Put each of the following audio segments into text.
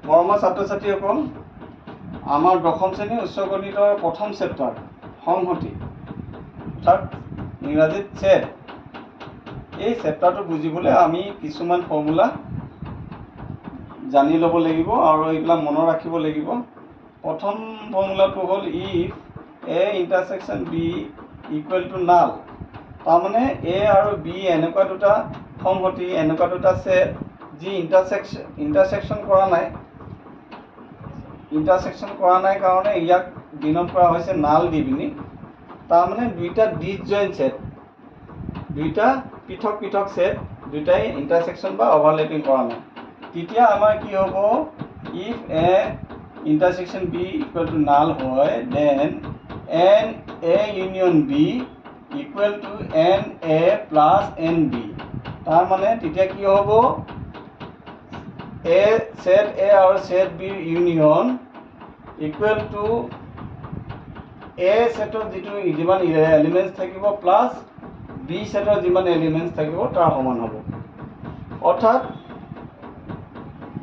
মৰমৰ ছাত্ৰ ছাত্ৰীসকল, আমাৰ দশম শ্ৰেণীৰ উচ্চ গণিতৰ প্ৰথম চেপ্টাৰ সংহতি অৰ্থাৎ ইংৰাজীত ছেট, এই চেপ্টাৰটো বুজিবলৈ আমি কিছুমান ফৰ্মুলা জানি ল'ব লাগিব আৰু এইবিলাক মনত ৰাখিব লাগিব। প্ৰথম ফৰ্মুলাটো হ'ল if A intersection B equal to null. তাৰমানে এ আৰু বি এনেকুৱা দুটা সংহতি, এনেকুৱা দুটা ছেট যি ইণ্টাৰছেকশ্যন কৰা নাই। ইণ্টাৰছেকশ্যন কৰা নাই কাৰণে ইয়াক ডিন'ট কৰা হৈছে নাল দি পিনি। তাৰমানে দুইটা ডিসজইণ্ট ছেট, দুইটা পৃথক পৃথক ছেট, দুইটাই ইণ্টাৰছেকশ্যন বা অভাৰলেপিং কৰা নাই। তেতিয়া আমাৰ কি হ'ব, if A intersection B equal to null হয়, then n A union B equal to n A plus n B. তাৰমানে তেতিয়া কি হ'ব, এ ছেট এ আৰু ছেট বিৰ ইউনিয়ন ইকুৱেল টু এ ছেটত যিমান এলিমেণ্টছ থাকিব প্লাছ বি ছেটৰ যিমান এলিমেণ্টছ থাকিব তাৰ সমান হ'ব। অৰ্থাৎ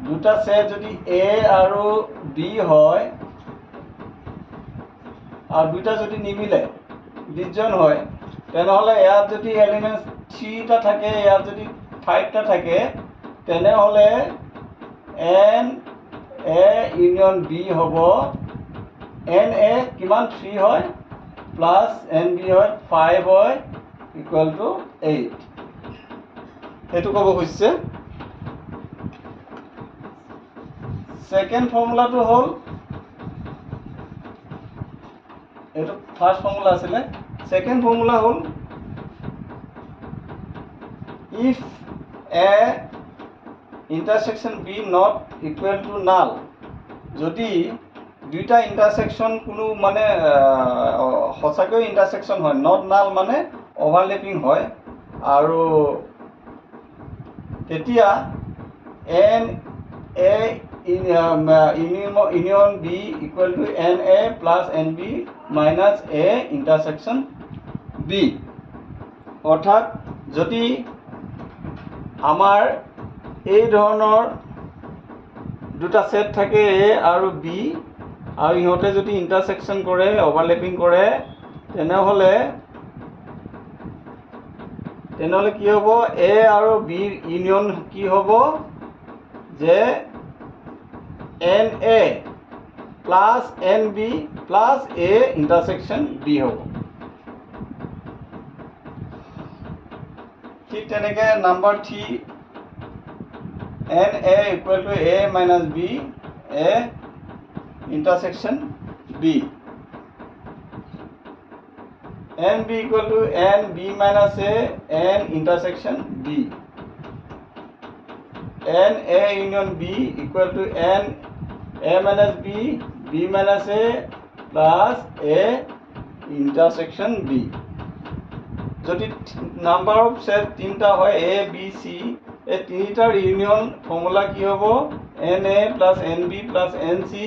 দুটা ছেট যদি এ আৰু বি হয় আৰু দুটা যদি নিমিলে, ডিসজইণ্ট হয়, তেনেহ'লে ইয়াত যদি এলিমেণ্টছ 3টা থাকে, ইয়াত যদি 5টা থাকে, তেনেহ'লে এন এ ইউনিয়ন বি হ'ব এন এ কিমান 3 হয় প্লাছ এন বি হয় 5 হয় ইকুৱেল টু 8। সেইটো ক'ব খুজিছে। ছেকেণ্ড ফৰ্মুলাটো হ'ল, এইটো ফাৰ্ষ্ট ফৰ্মুলা আছিলে। ছেকেণ্ড ফৰ্মুলা হ'ল if A intersection B not equal to null. যদি দুইটা ইণ্টাৰছেকশ্যন কোনো মানে সঁচাকৈ ইণ্টাৰছেকশ্যন হয়, নট নাল মানে অভাৰলেপিং হয়, আৰু তেতিয়া n A union B equal to n A plus n B minus A intersection B. অৰ্থাৎ যদি আমাৰ এই ধৰণৰ দুটা ছেট থাকে এ আৰু বি, আৰু ইহঁতে যদি ইণ্টাৰছেকশ্যন কৰে, অভাৰলেপিং কৰে, তেনেহ'লে কি হ'ব, এ আৰু বিৰ ইউনিয়ন কি হ'ব, যে n A plus n B plus A intersection B হ'ব। ঠিক তেনেকৈ number 3, n A equal to A minus B A intersection B. N B equal to n B minus A n intersection B. N A union B equal to n A minus B B minus A plus A intersection B. যদি number of set 3টা হয়, A B C, এই তিনিটাৰ union formula কি হ'ব, n A plus n B plus n C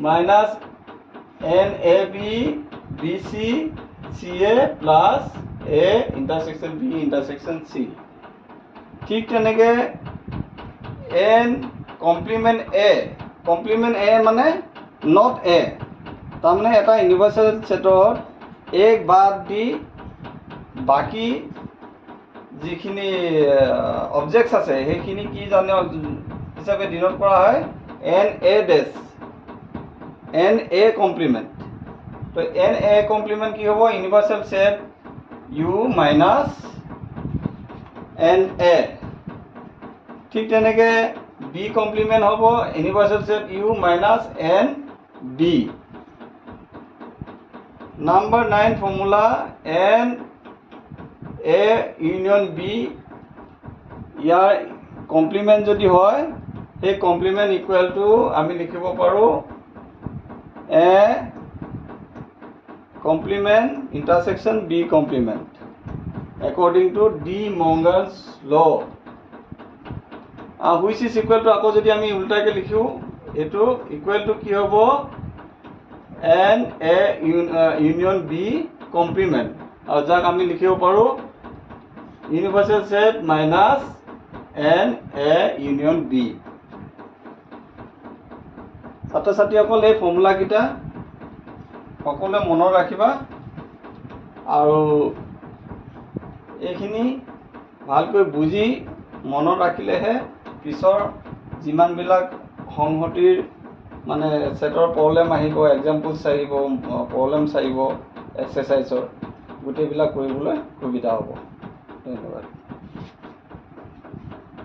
minus n A B B C C A plus A intersection B intersection C. ঠিক তেনেকৈ N complement এ মানে not a. তাৰমানে এটা universal ছেটত এক বাদ দি বাকী যিখিনি অবজেক্টছ আছে সেইখিনি কি জানে হিচাপে ডিন'ট কৰা হয়, n A dash, n A complement. তো এন এ কমপ্লিমেণ্ট কি হ'ব, universal set U minus n A. ঠিক তেনেকৈ বি কমপ্লিমেণ্ট হ'ব universal set U minus n B. Number 9 formula, n A union B, ইয়াৰ কমপ্লিমেণ্ট যদি হয়, সেই কমপ্লিমেণ্ট ইকুৱেল টু আমি লিখিব পাৰোঁ A complement intersection B complement according to De Morgan's law'. Which is equal to, আকৌ যদি আমি উল্টাকৈ লিখোঁ, এইটো ইকুৱেল টু কি হ'ব, n A union B complement, আৰু যাক আমি লিখিব পাৰোঁ universal set minus n A union B. ছাত্ৰ ছাত্ৰীসকল এই ফৰ্মুলাকেইটা সকলোৱে মনত ৰাখিবা আৰু এইখিনি ভালকৈ বুজি মনত ৰাখিলেহে পিছৰ যিমানবিলাক সংহতিৰ মানে সেটৰ প্ৰব্লেম আহিব, এক্সাম্পলছ আহিব, প্ৰব্লেমছ আহিব এক্সাৰচাইজৰ, গোটেইবিলাক কৰিবলৈ সুবিধা হ'ব। ধন্যবাদ।